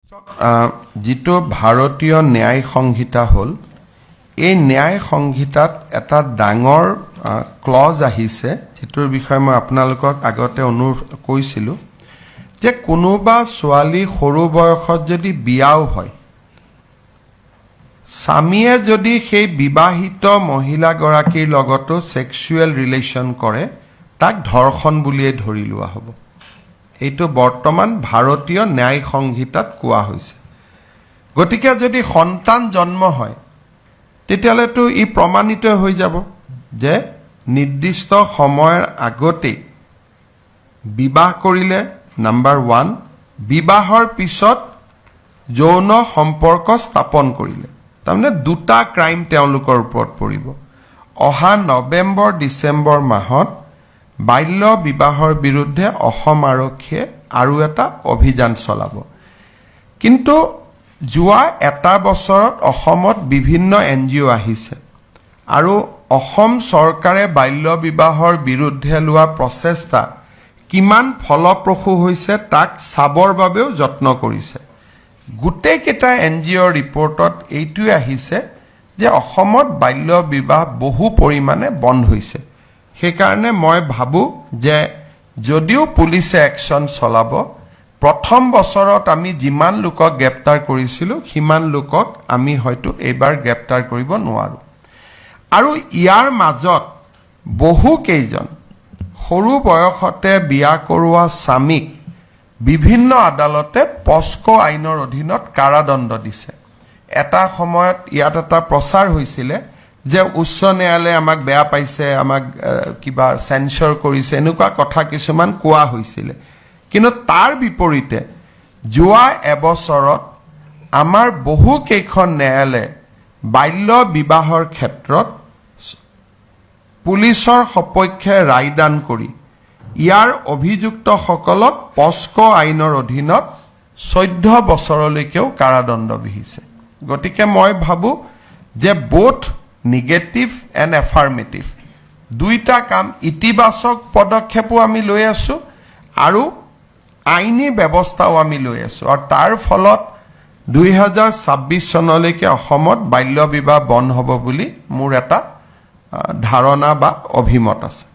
যিটো ভাৰতীয় ন্যায় সংহিতা হ'ল এই ন্যায় সংহিতাত এটা ডাঙৰ ক্লজ আহিছে যেটোৰ বিষয়ে মই আপোনালোকক আগতে অনুৰোধ কৰিছিলোঁ যে কোনোবা ছোৱালী সৰু বয়সত যদি বিয়াও হয় স্বামীয়ে যদি সেই বিবাহিত মহিলাগৰাকীৰ লগতো সেক্সুৱেল ৰিলেশ্যন কৰে তাক ধৰ্ষণ বুলিয়ে ধৰি লোৱা হ'ব এইটো বৰ্তমান ভাৰতীয় ন্যায় সংহিতাত কোৱা হৈছে গতিকে যদি সন্তান জন্ম হয় তেতিয়ালেতো ই প্ৰমাণিত হৈ যাব যে নিৰ্দিষ্ট সময়ৰ আগতে বিবাহ কৰিলে নাম্বাৰ 1 বিবাহৰ পিছত যৌন সম্পৰ্ক স্থাপন কৰিলে তাৰমানে দুটা ক্ৰাইম তেওঁলোকৰ ওপৰত পৰিব অহা নৱেম্বৰ ডিসেম্বৰ মাহত বাল্য বিবাহৰ বিৰুদ্ধে অসম আৰক্ষীয়ে আৰু এটা অভিযান চলাব কিন্তু যোৱা এটা বছৰত অসমত বিভিন্ন এনজিও আহিছে আৰু অসম চৰকাৰে বাল্য বিবাহৰ বিৰুদ্ধে লোৱা প্ৰচেষ্টা কিমান ফলপ্ৰসূ হৈছে তাক চাবৰ বাবেও যত্ন কৰিছে গোটেইকেইটা এনজিওৰ ৰিপৰ্টত এইটোৱে আহিছে যে অসমত বাল্য বিবাহ বহু পৰিমাণে বন্ধ হৈছে সেইকাৰণে মই ভাবো যে যদিও পুলিচে একশন চলাব প্ৰথম বছৰত আমি যিমান লোকক গ্ৰেপ্তাৰ কৰিছিলো সিমান লোকক আমি হয়তো এবাৰ গ্ৰেপ্তাৰ কৰিব নোৱাৰো আৰু ইয়াৰ মাজত বহু কেইজন সৰু বয়সতে বিয়া কৰোৱা স্বামীক বিভিন্ন আদালতে পস্কো আইনৰ অধীনত কাৰাদণ্ড দিছে এটা সময়ত ইয়াত এটা প্ৰচাৰ হৈছিল যে উচ্চ ন্যায়ালয়ে আমাক বেয়া পাইছে আমাক কিবা সেন্সৰ কৰিছে এনেকুৱা কথা কিছুমান কোৱা হৈছিল কিন্তু তাৰ বিপৰীতে যোৱা এবছৰত আমাৰ বহু কেইখন ন্যায়ালয়ে বাল্য বিবাহৰ ক্ষেত্ৰত পুলিচৰ সপক্ষে ৰায়দান কৰি ইয়াৰ অভিযুক্তসকলক পস্কো আইনৰ অধীনত 14 বছৰলৈকেও কাৰাদণ্ড বিহিছে গতিকে মই ভাবো যে বোথ নেগেটিভ এণ্ড এফাৰ্মেটিভ দুইটা কাম ইতিবাচক পদক্ষেপো আমি লৈ আছো আৰু আইনী ব্যৱস্থাও আমি লৈ আছো আৰু তাৰ ফলত 2026 চনলৈকে অসমত বাল্য বিবাহ বন্ধ হ'ব বুলি মোৰ এটা ধাৰণা বা অভিমত আছে